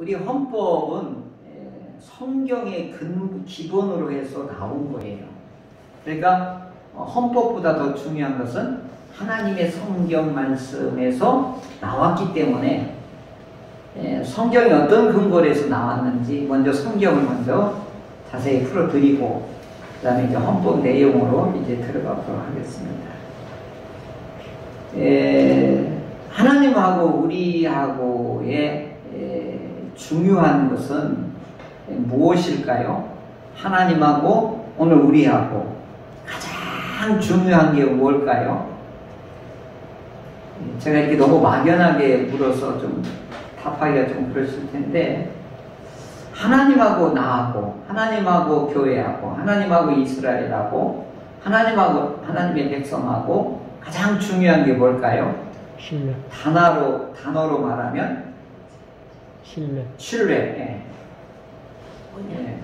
우리 헌법은 성경의 기본으로 해서 나온 거예요. 그러니까 헌법보다 더 중요한 것은 하나님의 성경 말씀에서 나왔기 때문에 성경이 어떤 근거로 해서 나왔는지 먼저 성경을 먼저 자세히 풀어드리고 그 다음에 이제 헌법 내용으로 이제 들어가도록 하겠습니다. 하나님하고 우리하고의 중요한 것은 무엇일까요? 하나님하고 오늘 우리하고 가장 중요한 게 뭘까요? 제가 이렇게 너무 막연하게 물어서 좀 답하기가 좀 그러실 텐데, 하나님하고 나하고, 하나님하고 교회하고, 하나님하고 이스라엘하고, 하나님하고 하나님의 백성하고 가장 중요한 게 뭘까요? 신뢰. 단어로 말하면 신뢰. 신뢰. 예.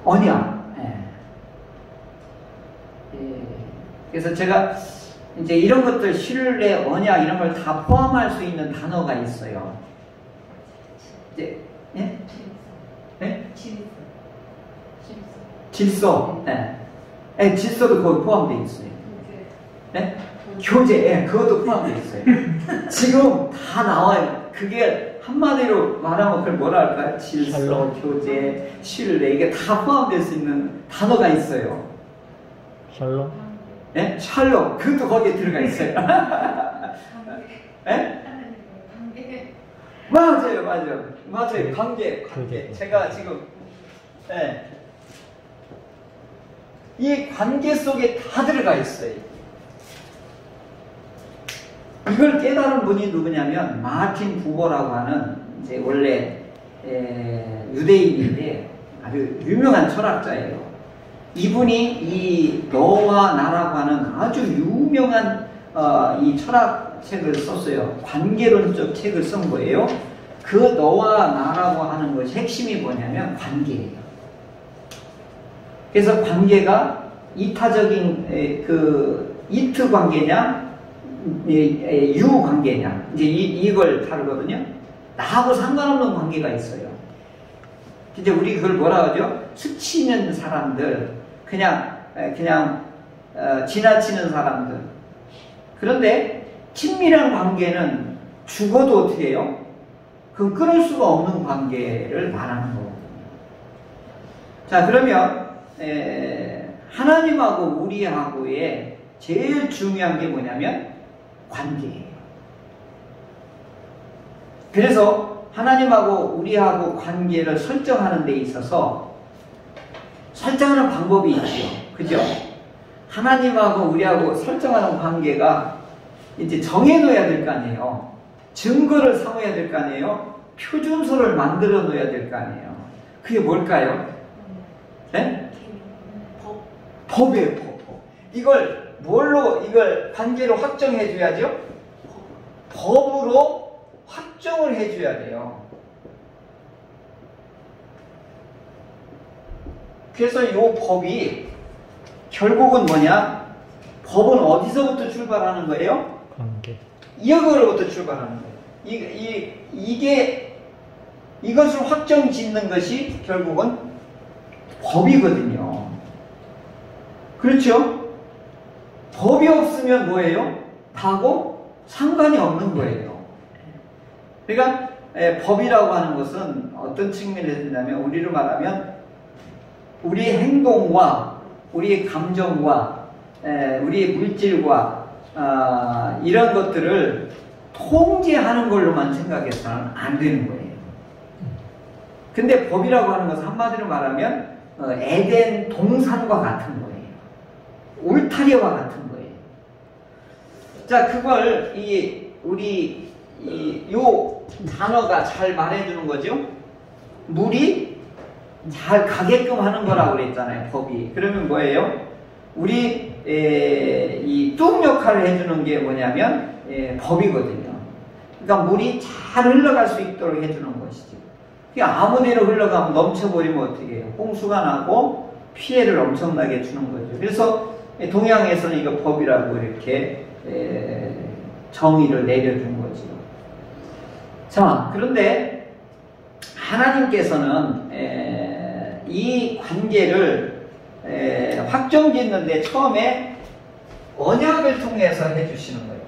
언약. 예. 예. 그래서 제가 이제 이런 것들 신뢰, 언약 이런 걸 다 포함할 수 있는 단어가 있어요. 이제 예? 예? 질서. 예. 예, 질서도 거기 포함되어 있어요. 예? 교제, 예, 그것도 포함되어 있어요. 지금 다 나와요. 그게 한마디로 말하면 그걸 뭐라 할까요? 질서, 샬롬. 교제, 신뢰, 이게 다 포함될 수 있는 단어가 있어요. 샬롬. 예? 샬롬, 그것도 거기에 들어가 있어요. 예? 맞아요. 관계. 제가 지금, 예. 이 관계 속에 다 들어가 있어요. 이걸 깨달은 분이 누구냐면 마틴 부버라고 하는 이제 원래 유대인인데 아주 유명한 철학자예요. 이분이 이 너와 나라고 하는 아주 유명한 이 철학책을 썼어요. 관계론적 책을 쓴 거예요. 그 너와 나라고 하는 것이 핵심이 뭐냐면 관계예요. 그래서 관계가 이타적인 그 이트 관계냐 유 관계냐 이제 이걸 다루거든요. 나하고 상관없는 관계가 있어요. 이제 우리 그걸 뭐라 하죠? 스치는 사람들, 그냥 지나치는 사람들. 그런데 친밀한 관계는 죽어도 어떻게 해요? 그건 끊을 수가 없는 관계를 말하는 거거든요. 자, 그러면 하나님하고 우리하고의 제일 중요한 게 뭐냐면 관계예요. 그래서 하나님하고 우리하고 관계를 설정하는 데 있어서 설정하는 방법이 있죠. 그죠? 하나님하고 우리하고 설정하는 관계가 이제 정해놓아야 될 거 아니에요. 증거를 삼아야 될 거 아니에요. 표준서를 만들어 놓아야 될 거 아니에요. 그게 뭘까요? 네? 법이에요, 법. 이걸 뭘로, 이걸 관계로 확정해 줘야죠? 법으로 확정을 해 줘야 돼요. 그래서 이 법이 결국은 뭐냐? 법은 어디서부터 출발하는 거예요? 관계. 이거로부터 출발하는 거예요. 이것을 확정 짓는 것이 결국은 법이거든요. 그렇죠? 법이 없으면 뭐예요? 다고 상관이 없는 거예요. 그러니까 법이라고 하는 것은 어떤 측면에서 있냐면 우리로 말하면 우리의 행동과 우리의 감정과 우리의 물질과 이런 것들을 통제하는 걸로만 생각해서는 안 되는 거예요. 근데 법이라고 하는 것은 한마디로 말하면 에덴 동산과 같은 거예요. 울타리와 같은 거예요. 자, 그걸 요 단어가 잘 말해주는 거죠. 물이 잘 가게끔 하는 거라고 그랬잖아요, 법이. 그러면 뭐예요? 우리 이 뚝 역할을 해주는 게 뭐냐면 법이거든요. 그러니까 물이 잘 흘러갈 수 있도록 해주는 것이죠. 아무데나 흘러가면 넘쳐버리면 어떻게 해요? 홍수가 나고 피해를 엄청나게 주는 거죠. 그래서 동양에서는 이거 법이라고 이렇게 정의를 내려준 거죠. 자, 그런데 하나님께서는 이 관계를 확정짓는데 처음에 언약을 통해서 해주시는 거예요.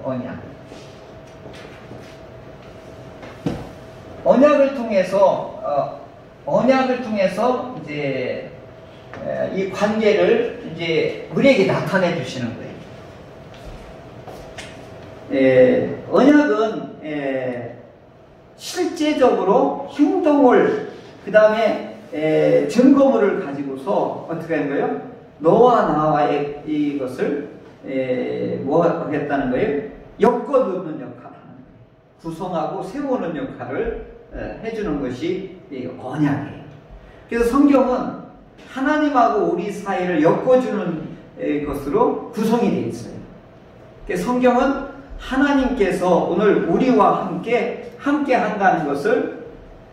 언약을 통해서 이제 이 관계를 이제 우리에게 나타내 주시는 거예요. 언약은 실제적으로 행동을 그 다음에 증거물을 가지고서 어떻게 하는 거예요? 너와 나와의 이것을 뭐 하겠다는 거예요? 엮어두는 역할을 하는 거예요. 구성하고 세우는 역할을 해주는 것이 언약이에요. 그래서 성경은 하나님하고 우리 사이를 엮어주는 것으로 구성이 되어 있어요. 그래서 성경은 하나님께서 오늘 우리와 함께 한다는 것을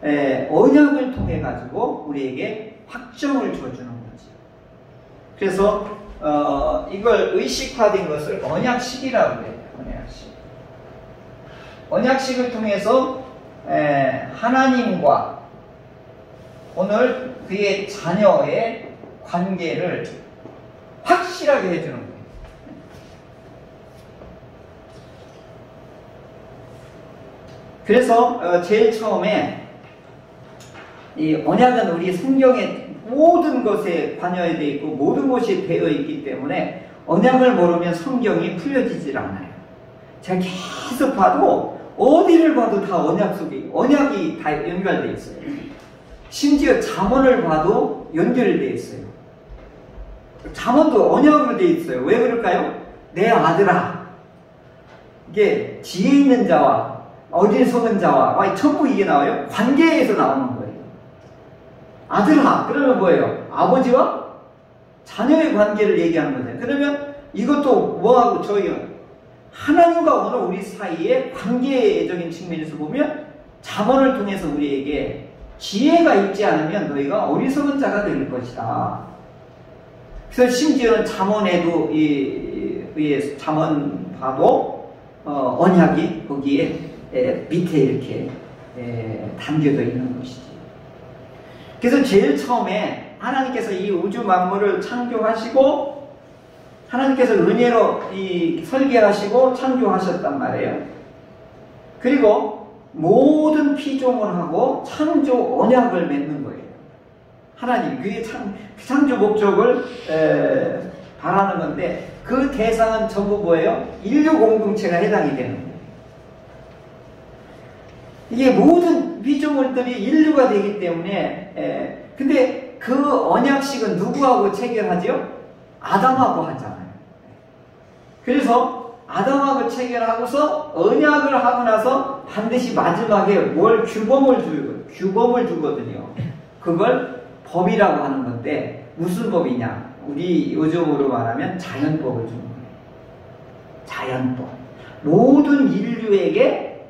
언약을 통해 가지고 우리에게 확정을 줘주는 거죠. 그래서 이걸 의식화된 것을 언약식이라고 해요. 언약식을 통해서 하나님과 오늘 그의 자녀의 관계를 확실하게 해주는 거예요. 그래서 제일 처음에 이 언약은 우리 성경의 모든 것에 관여되어 있고 모든 것이 되어 있기 때문에 언약을 모르면 성경이 풀려지질 않아요. 제가 계속 봐도 어디를 봐도 다 언약 속에 언약이 다 연결되어 있어요. 심지어 잠언을 봐도 연결되어 있어요. 잠언도 언약으로 되어 있어요. 왜 그럴까요? 내 아들아, 이게 지혜 있는 자와 어리석은 자와 전부 이게 나와요. 관계에서 나오는 거예요. 아들아, 그러면 뭐예요? 아버지와 자녀의 관계를 얘기하는 거잖아요. 그러면 이것도 뭐하고 저희가 하나님과 오늘 우리 사이의 관계적인 측면에서 보면 잠언을 통해서 우리에게 지혜가 있지 않으면 너희가 어리석은 자가 될 것이다. 그래서 심지어는 잠언에도 이 잠언 봐도 언약이 거기에 밑에 이렇게 담겨져 있는 것이지. 그래서 제일 처음에 하나님께서 이 우주 만물을 창조하시고 하나님께서 은혜로 설계하시고 창조하셨단 말이에요. 그리고 모든 피조물하고 창조 언약을 맺는 거예요. 하나님 그의 창조 목적을 바라는 건데 그 대상은 전부 뭐예요? 인류 공동체가 해당이 되는 거예요. 이게 모든 피조물들이 인류가 되기 때문에 근데 그 언약식은 누구하고 체결하죠? 아담하고 하잖아요. 그래서 아담하고 체결하고서 언약을 하고 나서 반드시 마지막에 뭘 규범을 주거든요. 그걸 법이라고 하는 건데 무슨 법이냐? 우리 요즘으로 말하면 자연법을 주는 거예요. 자연법. 모든 인류에게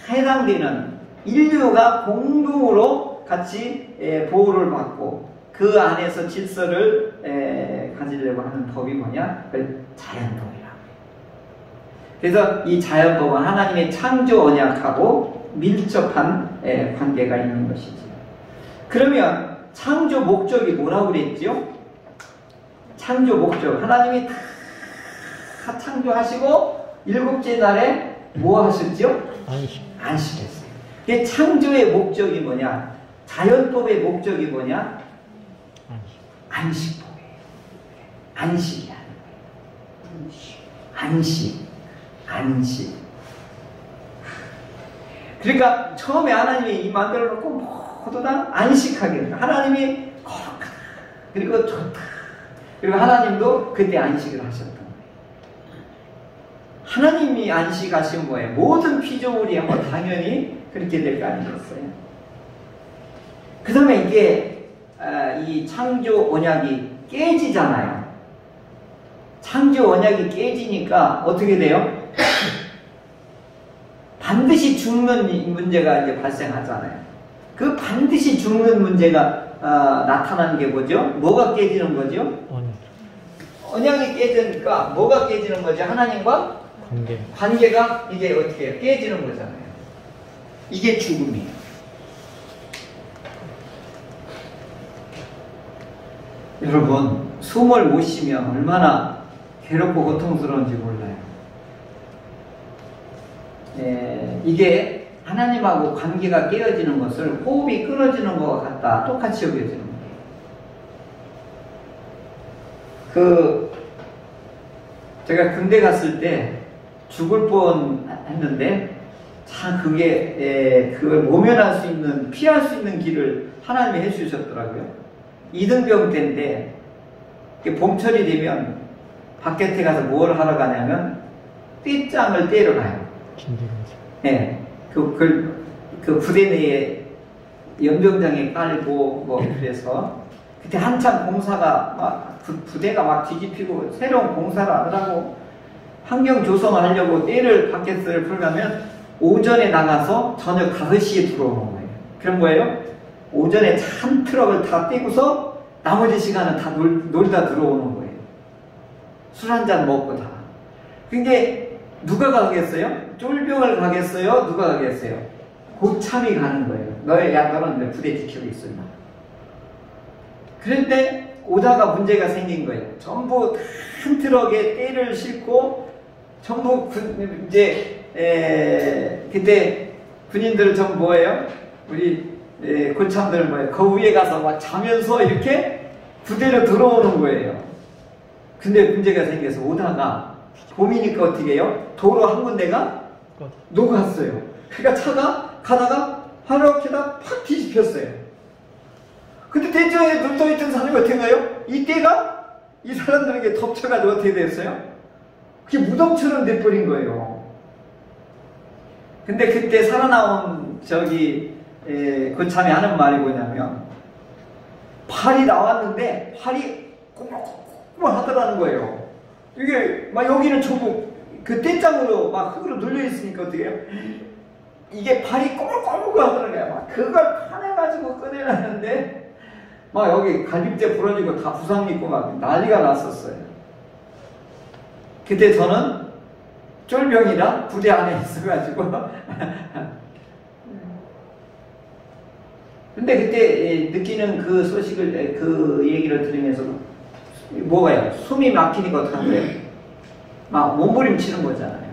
다 해당되는 인류가 공동으로 같이 보호를 받고 그 안에서 질서를 가지려고 하는 법이 뭐냐? 그걸 자연법이라고 해요. 그래서 이 자연법은 하나님의 창조 언약하고 밀접한 관계가 있는 것이죠. 그러면 창조 목적이 뭐라고 그랬죠? 창조 목적. 하나님이 다 창조하시고 일곱째 날에 뭐 하셨죠? 안식했어요. 이 창조의 목적이 뭐냐? 자연법의 목적이 뭐냐? 안식법이에요. 안식이라는 거예요. 안식. 그러니까 처음에 하나님이 이 만들어 놓고 모두 다 안식하게. 하나님이 거룩하다. 그리고 좋다. 그리고 하나님도 그때 안식을 하셨던 거예요. 하나님이 안식하신 거예요. 모든 피조물이 당연히 그렇게 될 거 아니겠어요? 그 다음에 이게 이 창조 언약이 깨지잖아요. 창조 언약이 깨지니까 어떻게 돼요? 반드시 죽는 문제가 이제 발생하잖아요. 그 반드시 죽는 문제가 나타나는 게 뭐죠? 뭐가 깨지는 거죠? 언약이 깨지니까 뭐가 깨지는 거죠? 하나님과 관계가 이게 어떻게 해요? 깨지는 거잖아요. 이게 죽음이에요. 여러분, 숨을 못 쉬면 얼마나 괴롭고 고통스러운지 몰라요. 이게 하나님하고 관계가 깨어지는 것을 호흡이 끊어지는 것과 같다. 똑같이 여겨지는 거예요. 제가 군대 갔을 때 죽을 뻔 했는데, 참 그걸 모면할 수 있는, 피할 수 있는 길을 하나님이 해주셨더라고요. 이등병 때인데, 봄철이 되면 바깥에 가서 뭘 하러 가냐면, 떼짱을 떼러 가요. 네. 그 부대 내에 연병장에 깔고, 그래서, 그때 한참 공사가 부대가 막 뒤집히고, 새로운 공사를 하더라고. 환경 조성을 하려고 떼를 바켓을 풀려면, 오전에 나가서 저녁 5시에 들어오는 거예요. 그런 거예요? 오전에 한 트럭을 다 떼고서 나머지 시간은 다 놀다 들어오는 거예요. 술 한잔 먹고 다. 근데 누가 가겠어요? 쫄병을 가겠어요? 누가 가겠어요? 고참이 가는 거예요. 너는 부대 지키고 있어. 그런데 오다가 문제가 생긴 거예요. 전부 한 트럭에 떼를 싣고 전부 그때 군인들 전부 뭐예요? 우리 고참들 뭐예요? 그 위에 가서 막 자면서 이렇게 부대로 들어오는 거예요. 근데 문제가 생겨서 오다가 봄이니까 어떻게 해요? 도로 한 군데가 녹았어요. 그러니까 차가 가다가 하루키다 팍 뒤집혔어요. 근데 대저에 눌러있던 사람이 어떻게 가요? 이 때가 이 사람들에게 덮쳐가지고 어떻게 됐어요? 그게 무덤처럼 돼버린 거예요. 근데 그때 살아나온 고참이 하는 말이 뭐냐면, 팔이 나왔는데 팔이 꼬물꼬물 하더라는 거예요. 이게 막 여기는 전부 그 떼장으로 막 흙으로 눌려있으니까 어떻게 해요? 이게 팔이 꼬물꼬물 하더라는 거예요. 막 그걸 파내가지고 꺼내놨는데 막 여기 갈비뼈 부러지고 다 부상 입고 막 난리가 났었어요. 그때 저는 쫄병이라 부대 안에 있어가지고 근데 그때 느끼는 그 소식을, 그 얘기를 들으면서 뭐가요? 숨이 막히니까 어떡한 거예요? 막 몸부림치는 거잖아요.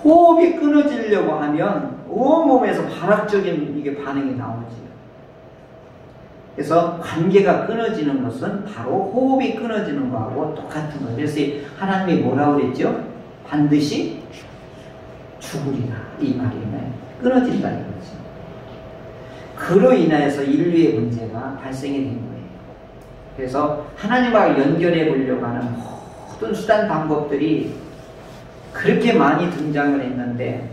호흡이 끊어지려고 하면 온몸에서 발악적인 이게 반응이 나오지. 그래서 관계가 끊어지는 것은 바로 호흡이 끊어지는 거하고 똑같은 거예요. 그래서 하나님이 뭐라고 그랬죠? 반드시 죽으리라, 이 말이네. 끊어진다 이거죠. 그로 인하여서 인류의 문제가 발생이 된 거예요. 그래서 하나님과 연결해 보려고 하는 모든 수단 방법들이 그렇게 많이 등장을 했는데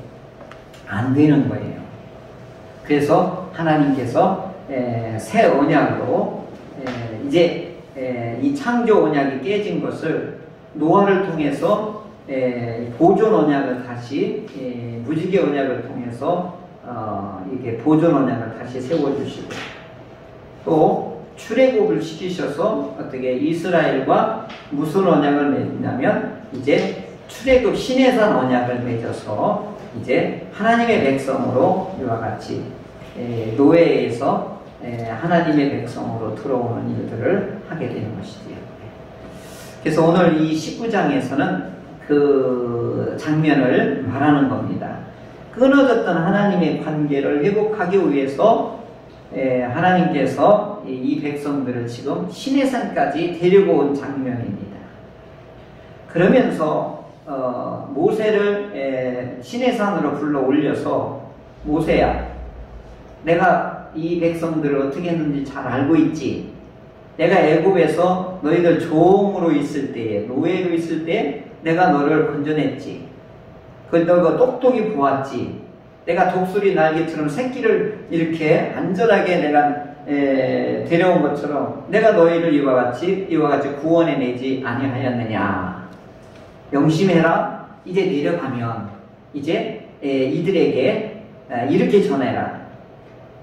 안 되는 거예요. 그래서 하나님께서 새 언약으로 이제 이 창조 언약이 깨진 것을 노아를 통해서 보존 언약을 다시 무지개 언약을 통해서 이게 보존 언약을 다시 세워주시고, 또 출애굽을 시키셔서 어떻게 이스라엘과 무슨 언약을 맺냐면 이제 출애굽 시내산 언약을 맺어서 이제 하나님의 백성으로 이와 같이 노예에서 하나님의 백성으로 들어오는 일들을 하게 되는 것이지요. 그래서 오늘 이 19장에서는 그 장면을 말하는 겁니다. 끊어졌던 하나님의 관계를 회복하기 위해서 하나님께서 이 백성들을 지금 시내산까지 데리고 온 장면입니다. 그러면서 모세를 시내산으로 불러 올려서, 모세야, 내가 이 백성들을 어떻게 했는지 잘 알고 있지? 내가 애굽에서 너희들 종으로 있을 때에, 노예로 있을 때 내가 너를 건져냈지. 너가 똑똑히 보았지. 내가 독수리 날개처럼 새끼를 이렇게 안전하게 내가 데려온 것처럼 내가 너희를 이와 같이 구원해내지 아니하였느냐. 명심해라. 이제 내려가면 이제 이들에게 이렇게 전해라.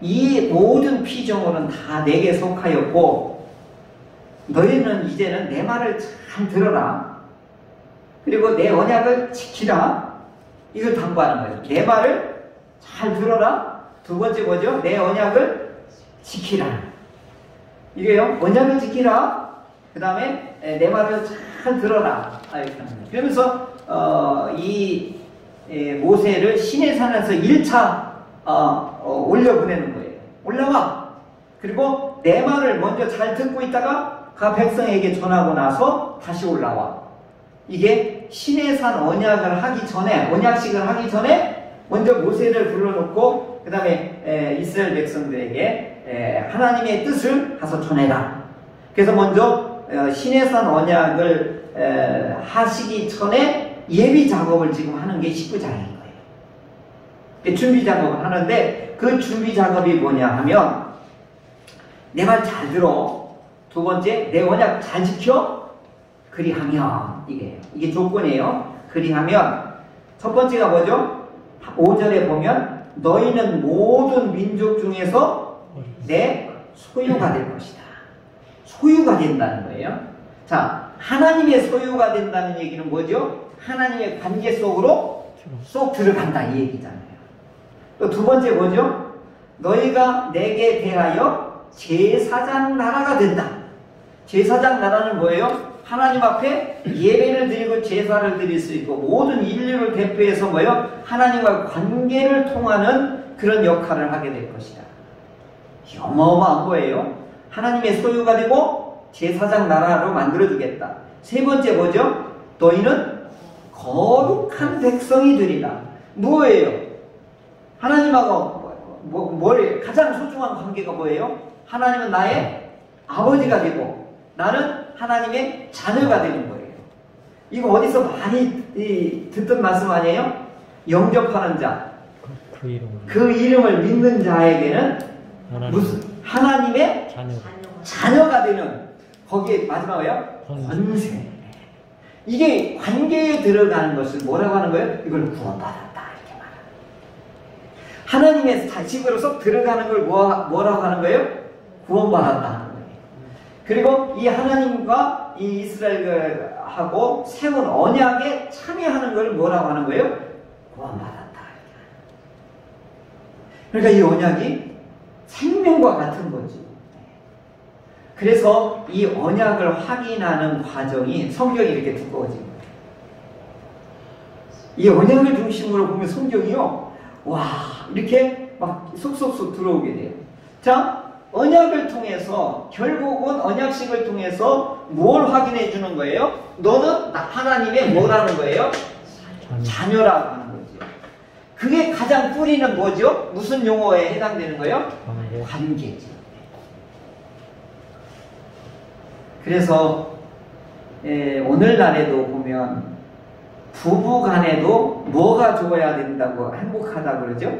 이 모든 피조물은 다 내게 속하였고 너희는 이제는 내 말을 잘 들어라. 그리고 내 언약을 지키라. 이걸 당부하는 거예요. 내 말을 잘 들어라. 두 번째 뭐죠? 내 언약을 지키라. 이게요, 언약을 지키라. 그 다음에 내 말을 잘 들어라. 이렇게 하는 거예요. 그러면서 이 모세를 시내산에서 1차 올려보내는 거예요. 올라와. 그리고 내 말을 먼저 잘 듣고 있다가 각 백성에게 전하고 나서 다시 올라와. 이게 시내산 언약을 하기 전에, 언약식을 하기 전에 먼저 모세를 불러놓고 그 다음에 이스라엘 백성들에게 하나님의 뜻을 가서 전해라. 그래서 먼저 시내산 언약을 하시기 전에 예비 작업을 지금 하는 게 19장인 거예요. 준비 작업을 하는데 그 준비 작업이 뭐냐 하면 내 말 잘 들어. 두 번째, 내 언약 잘 지켜. 그리하면 이게 조건이에요. 그리하면 첫 번째가 뭐죠? 5절에 보면 너희는 모든 민족 중에서 내 소유가 될 것이다. 소유가 된다는 거예요. 자, 하나님의 소유가 된다는 얘기는 뭐죠? 하나님의 관계 속으로 쏙 들어간다 이 얘기잖아요. 또 두 번째 뭐죠? 너희가 내게 대하여 제사장 나라가 된다. 제사장 나라는 뭐예요? 하나님 앞에 예배를 드리고 제사를 드릴 수 있고 모든 인류를 대표해서 뭐예요? 하나님과 관계를 통하는 그런 역할을 하게 될 것이다. 어마어마한 거예요. 하나님의 소유가 되고 제사장 나라로 만들어주겠다. 세 번째 뭐죠? 너희는 거룩한 백성이 되리라. 뭐예요? 하나님하고 가장 소중한 관계가 뭐예요? 하나님은 나의 아버지가 되고 나는 하나님의 자녀가 되는 거예요. 이거 어디서 많이 듣던 말씀 아니에요? 영접하는 자, 그 이름을 믿는 자에게는 무슨 하나님의 자녀가 되는, 거기에 마지막에요? 권세. 이게 관계에 들어가는 것을 뭐라고 하는 거예요? 이걸 구원받았다 이렇게 말합니다. 하나님의 집으로 쏙 들어가는 걸 뭐라고 하는 거예요? 구원받았다 하는 거예요. 그리고 이 하나님과 이 이스라엘하고 세운 언약에 참여하는 걸 뭐라고 하는 거예요? 구원받았다. 그러니까 이 언약이 생명과 같은 거지. 그래서 이 언약을 확인하는 과정이 성경이 이렇게 두꺼워진 거예요. 이 언약을 중심으로 보면 성경이요, 와, 이렇게 막 쏙쏙쏙 들어오게 돼요. 자, 언약을 통해서, 결국은 언약식을 통해서 뭘 확인해 주는 거예요? 너는 하나님의 뭐라는 거예요? 자녀라고 하는 거죠. 그게 가장 뿌리는 뭐죠? 무슨 용어에 해당되는 거예요? 관계죠. 그래서 오늘날에도 보면 부부 간에도 뭐가 좋아야 된다고 행복하다고 그러죠?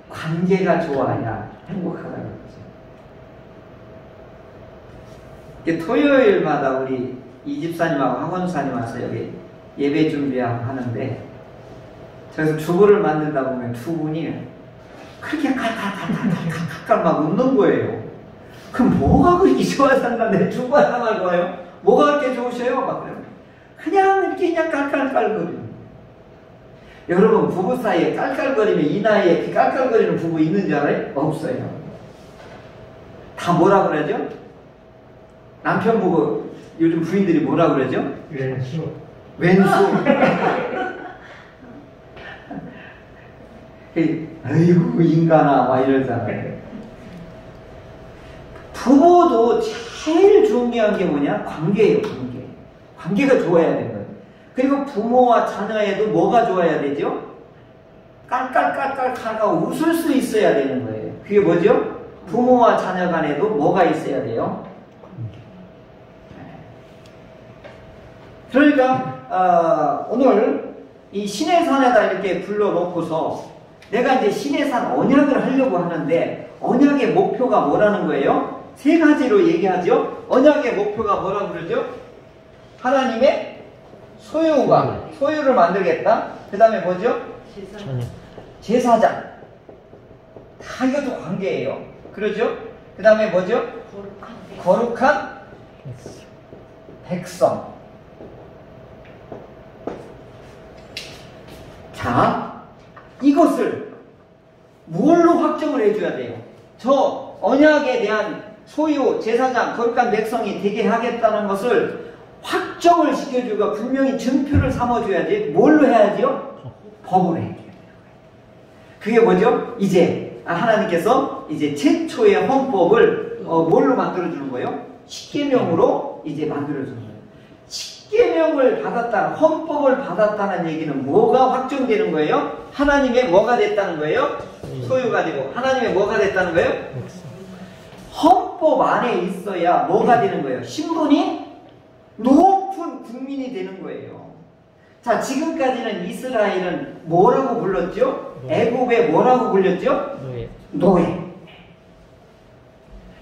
관계가 좋아야 행복하다고 그러죠. 토요일마다 우리 이집사님하고 학원사님 와서 여기 예배 준비하고 하는데, 저기서 주부를 만들다 보면 두 분이 그렇게 칼칼칼칼칼칼 막 웃는 거예요. 그럼 뭐가 그렇게 좋아서 한다? 내 주부 하나만 좋아요? 뭐가 그렇게 좋으셔요? 막 그래요. 그냥 이렇게 그냥 깔깔깔거리는. 여러분, 부부 사이에 깔깔거리면, 이 나이에 그 깔깔거리는 부부 있는 줄 알아요? 없어요. 다 뭐라 그러죠? 남편 보고 요즘 부인들이 뭐라 그러죠? 왼수. 왼수. 아이고 인간아 막 이러잖아요. 부모도 제일 중요한 게 뭐냐? 관계예요. 관계가 좋아야 되는 거예요. 그리고 부모와 자녀에도 뭐가 좋아야 되죠? 깔깔깔깔깔깔 웃을 수 있어야 되는 거예요. 그게 뭐죠? 부모와 자녀 간에도 뭐가 있어야 돼요? 그러니까 오늘 이 시내산에다 이렇게 불러놓고서 내가 이제 시내산 언약을 하려고 하는데, 언약의 목표가 뭐라는 거예요? 세 가지로 얘기하죠. 언약의 목표가 뭐라고 그러죠? 하나님의 소유를 만들겠다. 그 다음에 뭐죠? 제사장. 다 이것도 관계예요. 그러죠? 그 다음에 뭐죠? 거룩한 백성. 자, 이것을 뭘로 확정을 해줘야 돼요? 저 언약에 대한 소유, 제사장, 거룩한 백성이 되게 하겠다는 것을 확정을 시켜주고 분명히 증표를 삼아줘야지. 뭘로 해야지요? 법으로 해야 돼요. 그게 뭐죠? 이제 하나님께서 이제 최초의 헌법을 뭘로 만들어주는 거예요? 십계명으로 이제 만들어주는 거예요. 십계명을 받았다는, 헌법을 받았다는 얘기는 뭐가 확정되는 거예요? 하나님의 뭐가 됐다는 거예요? 소유가 되고. 하나님의 뭐가 됐다는 거예요? 헌법 안에 있어야 뭐가 되는 거예요? 신분이 높은 국민이 되는 거예요. 자, 지금까지는 이스라엘은 뭐라고 불렀죠? 애굽에 뭐라고 불렸죠? 노예.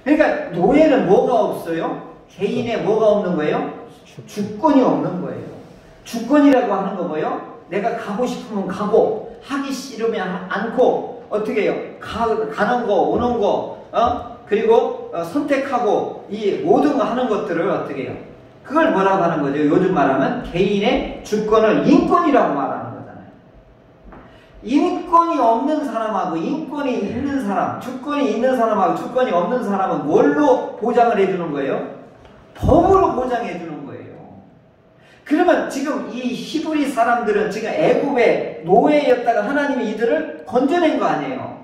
그러니까 노예는 뭐가 없어요? 개인의 뭐가 없는 거예요? 주권이 없는 거예요. 주권이라고 하는 거 뭐예요? 내가 가고 싶으면 가고, 하기 싫으면 않고, 어떻게 해요? 가는 거, 오는 거, 그리고 선택하고, 이 모든 거 하는 것들을 어떻게 해요? 그걸 뭐라고 하는 거죠? 요즘 말하면 개인의 주권을 인권이라고 말하는 거잖아요. 인권이 없는 사람하고 인권이 있는 사람, 주권이 있는 사람하고 주권이 없는 사람은 뭘로 보장을 해주는 거예요? 법으로 보장해 주는 거예요. 그러면 지금 이 히브리 사람들은 지금 애굽의 노예였다가 하나님이 이들을 건져낸 거 아니에요.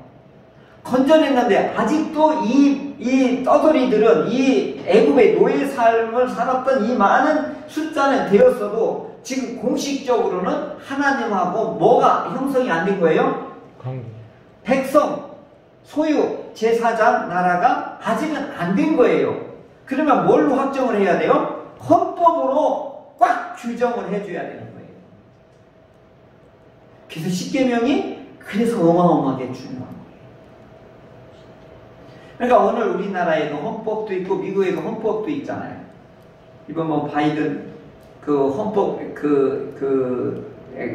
건져냈는데 아직도 이 떠돌이들은 이 애굽의 노예 삶을 살았던 이 많은 숫자는 되었어도 지금 공식적으로는 하나님하고 뭐가 형성이 안 된 거예요? 백성, 소유, 제사장, 나라가 아직은 안 된 거예요. 그러면 뭘로 확정을 해야 돼요? 헌법으로 꽉 규정을 해줘야 되는 거예요. 그래서 십계명이 그래서 어마어마하게 중요한 거예요. 그러니까 오늘 우리나라에도 헌법도 있고 미국에도 헌법도 있잖아요. 이번 뭐 바이든 그 헌법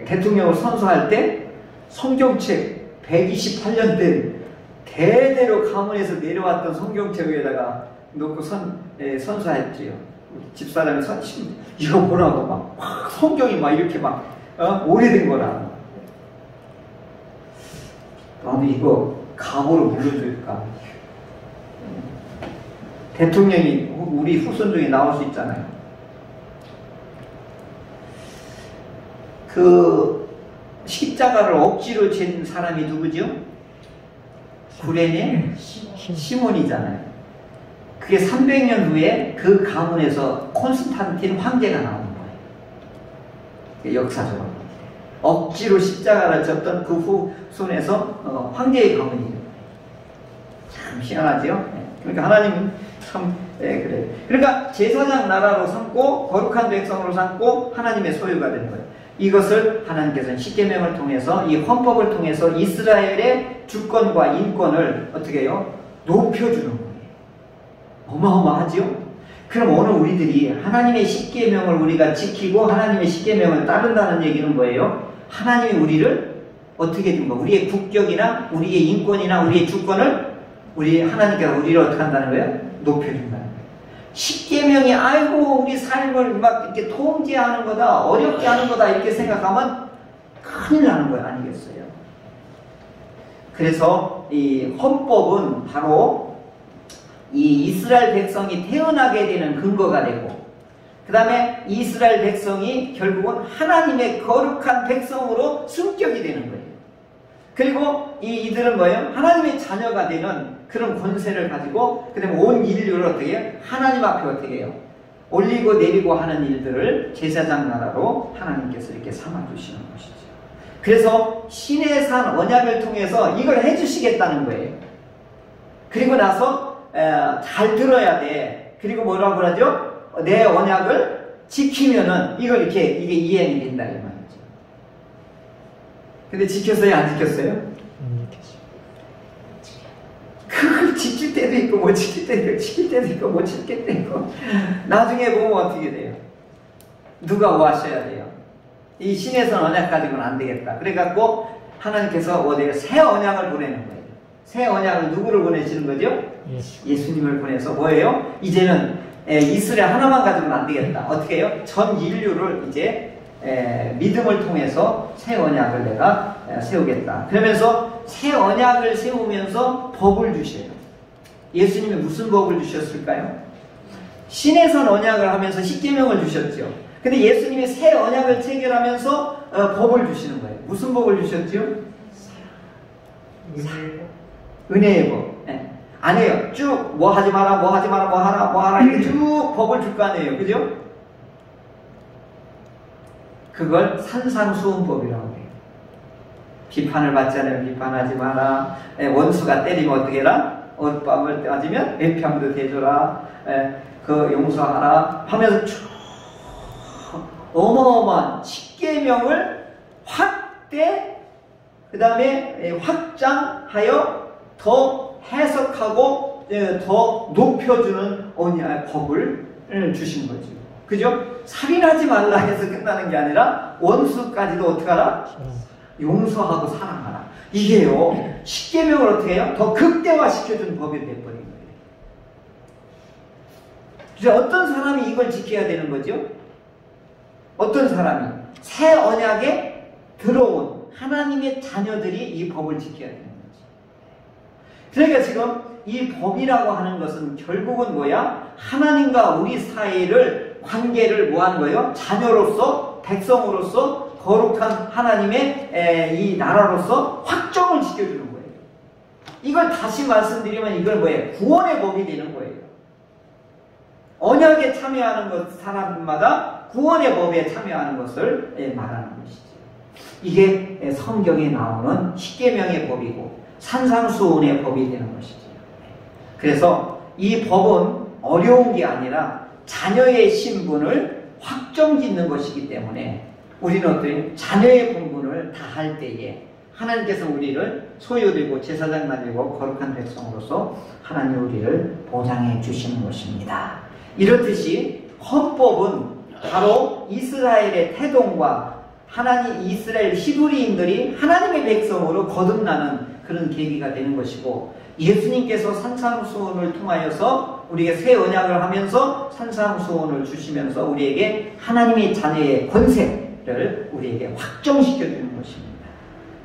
대통령을 선서할 때 성경책 128년 된 대대로 가문에서 내려왔던 성경책 위에다가 놓고 선서했지요. 집사람이 이거 뭐라고 막 성경이 막 이렇게 막 오래된 거라. 나도 이거 감으로 물려줄까? 대통령이 우리 후손 중에 나올 수 있잖아요. 그 십자가를 억지로 잰 사람이 누구죠? 구레네 시몬이잖아요. 그게 300년 후에 그 가문에서 콘스탄틴 황제가 나오는 거예요. 역사적으로. 억지로 십자가를 졌던 그 후손에서 황제의 가문이에요. 참 희한하죠? 그러니까 하나님은 참, 그래요. 그러니까 제사장 나라로 삼고 거룩한 백성으로 삼고 하나님의 소유가 되는 거예요. 이것을 하나님께서는 십계명을 통해서 이 헌법을 통해서 이스라엘의 주권과 인권을 어떻게 해요? 높여주는 거예요. 어마어마하죠? 그럼 오늘 우리들이 하나님의 십계명을 우리가 지키고 하나님의 십계명을 따른다는 얘기는 뭐예요? 하나님이 우리를 어떻게 준 거? 우리의 국격이나 우리의 인권이나 우리의 주권을 하나님께서 우리를 어떻게 한다는 거예요? 높여준다는 거예요. 십계명이 아이고 우리 삶을 막 이렇게 통제하는 거다, 어렵게 하는 거다 이렇게 생각하면 큰일 나는 거 아니겠어요? 그래서 이 헌법은 바로 이 이스라엘 백성이 태어나게 되는 근거가 되고, 그 다음에 이스라엘 백성이 결국은 하나님의 거룩한 백성으로 승격이 되는 거예요. 그리고 이들은 뭐예요? 하나님의 자녀가 되는 그런 권세를 가지고, 그 다음에 온 인류를 어떻게 해요? 하나님 앞에 어떻게 해요? 올리고 내리고 하는 일들을 제사장 나라로 하나님께서 이렇게 삼아주시는 것이죠. 그래서 신의 산 언약을 통해서 이걸 해주시겠다는 거예요. 그리고 나서 잘 들어야 돼. 그리고 뭐라고 그러죠? 내 언약을 지키면은 이게 이행이 된다 이 말이죠. 근데 지켰어요? 안 지켰어요? 안 지켰어요. 그걸 지킬 때도 있고 못 지킬 때도 있고, 지킬 때도 있고 못 지킬 때도 있고, 나중에 보면 어떻게 돼요? 누가 오하셔야 돼요? 이 신에서 언약 가지고는 안 되겠다. 그래갖고 하나님께서 어디에 새 언약을 보내는 거예요. 새 언약을 누구를 보내시는 거죠? 예수님을 보내서 뭐예요? 이제는 이스라엘 하나만 가지고는 안 되겠다. 어떻게 해요? 전 인류를 이제 믿음을 통해서 새 언약을 내가 세우겠다. 그러면서 새 언약을 세우면서 법을 주셔요. 예수님이 무슨 법을 주셨을까요? 신에선 언약을 하면서 십계명을 주셨죠. 근데 예수님이 새 언약을 체결하면서 법을 주시는 거예요. 무슨 법을 주셨죠? 은혜의 법. 네. 안 해요. 쭉 뭐 하지 마라, 뭐 하지 마라, 뭐 하라, 뭐 하라 이렇게 쭉 법을 줄 거 아니에요. 그죠? 그걸 산상수훈법이라고 해요. 비판을 받잖아요. 비판하지 마라. 원수가 때리면 어떻게 해라? 어밤을 따지면 배평도 대줘라. 그 용서하라 하면서 쭉 어마어마한 십계명을 확대 그 다음에 확장하여 더 해석하고 더 높여주는 법을 주신 거죠. 그죠? 살인하지 말라 해서 끝나는 게 아니라 원수까지도 어떻게 하라? 용서하고 사랑하라. 이게요, 십계명을 어떻게 해요? 더 극대화시켜준 법이 돼버린 거예요. 이제 어떤 사람이 이걸 지켜야 되는 거죠? 어떤 사람이 새 언약에 들어온 하나님의 자녀들이 이 법을 지켜야 되는 거죠. 그러니까 지금 이 법이라고 하는 것은 결국은 뭐야? 하나님과 우리 사이를 관계를 뭐 하는 거예요? 자녀로서, 백성으로서, 거룩한 하나님의 이 나라로서 확정을 지켜주는 거예요. 이걸 다시 말씀드리면 이걸 뭐예요? 구원의 법이 되는 거예요. 언약에 참여하는 것, 사람마다 구원의 법에 참여하는 것을 말하는 것이죠. 이게 성경에 나오는 십계명의 법이고 산상수훈의 법이 되는 것이죠. 그래서 이 법은 어려운 게 아니라 자녀의 신분을 확정짓는 것이기 때문에 우리는 어떤 자녀의 본분을 다할 때에 하나님께서 우리를 소유되고 제사장 나되고 거룩한 백성으로서 하나님 우리를 보장해 주시는 것입니다. 이렇듯이 헌법은 바로 이스라엘의 태동과 하나님 이스라엘 히브리인들이 하나님의 백성으로 거듭나는 그런 계기가 되는 것이고 예수님께서 산상수훈을 통하여서 우리에게 새 언약을 하면서 산상수훈을 주시면서 우리에게 하나님의 자녀의 권세를 우리에게 확정시켜 주는 것입니다.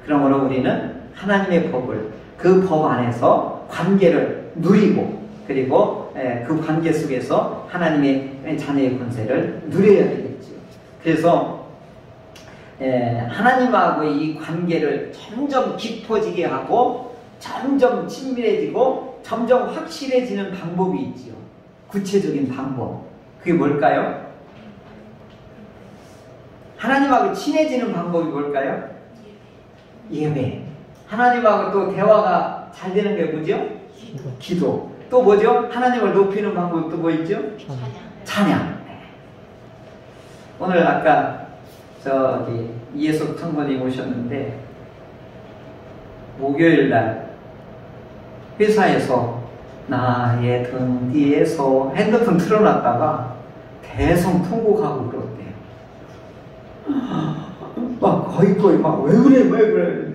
그러므로 우리는 하나님의 법을 그 법 안에서 관계를 누리고 그리고 그 관계 속에서 하나님의 자녀의 권세를 누려야 되겠죠. 그래서 하나님하고의 이 관계를 점점 깊어지게 하고 점점 친밀해지고 점점 확실해지는 방법이 있지요. 구체적인 방법. 그게 뭘까요? 하나님하고 친해지는 방법이 뭘까요? 예배. 하나님하고 또 대화가 잘 되는 게 뭐죠? 기도. 또 뭐죠? 하나님을 높이는 방법이 또 뭐 있죠? 찬양. 오늘 아까 저기 이예숙 청번이 오셨는데 목요일 날 회사에서 나의 등 뒤에서 핸드폰 틀어놨다가 대성 통곡하고 그러대요. 막 거의 막 왜 그래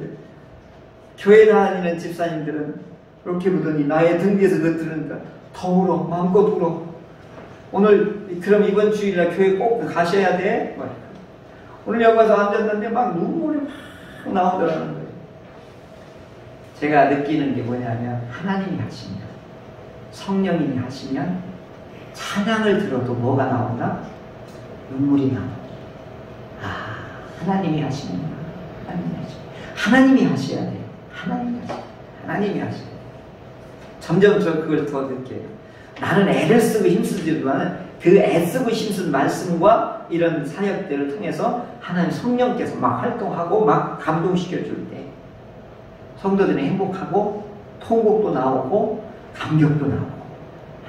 교회 다니는 집사님들은 그렇게 보더니 나의 등 뒤에서 그거 들으니까 더 울어. 마음껏 울어. 오늘 그럼 이번 주일날 교회 꼭 가셔야 돼? 오늘 여기 와서 앉았는데 막 눈물이 막 나오더라는 거예요. 제가 느끼는 게 뭐냐면 하나님이 하시면 성령님이 하시면 찬양을 들어도 뭐가 나온다? 눈물이 나온다. 하나님이 하시는 하나님이 하셔야 돼요. 하나님이 하셔야 돼요. 점점 저 그걸 더 느껴요. 나는 애를 쓰고 힘쓰지만 그 애쓰고 힘쓴 말씀과 이런 사역들을 통해서 하나님 성령께서 막 활동하고 막 감동시켜줄 때 성도들이 행복하고 통곡도 나오고 감격도 나오고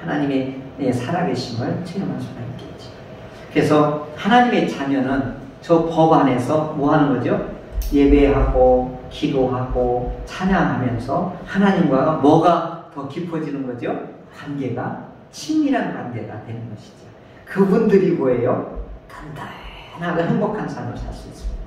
하나님의 살아계심을 체험할 수가 있겠지. 그래서 하나님의 자녀는 저 법 안에서 뭐 하는 거죠? 예배하고 기도하고 찬양하면서 하나님과 뭐가 더 깊어지는 거죠? 관계가 친밀한 관계가 되는 것이죠. 그분들이 뭐예요? 단단하고 행복한 삶을 살 수 있습니다.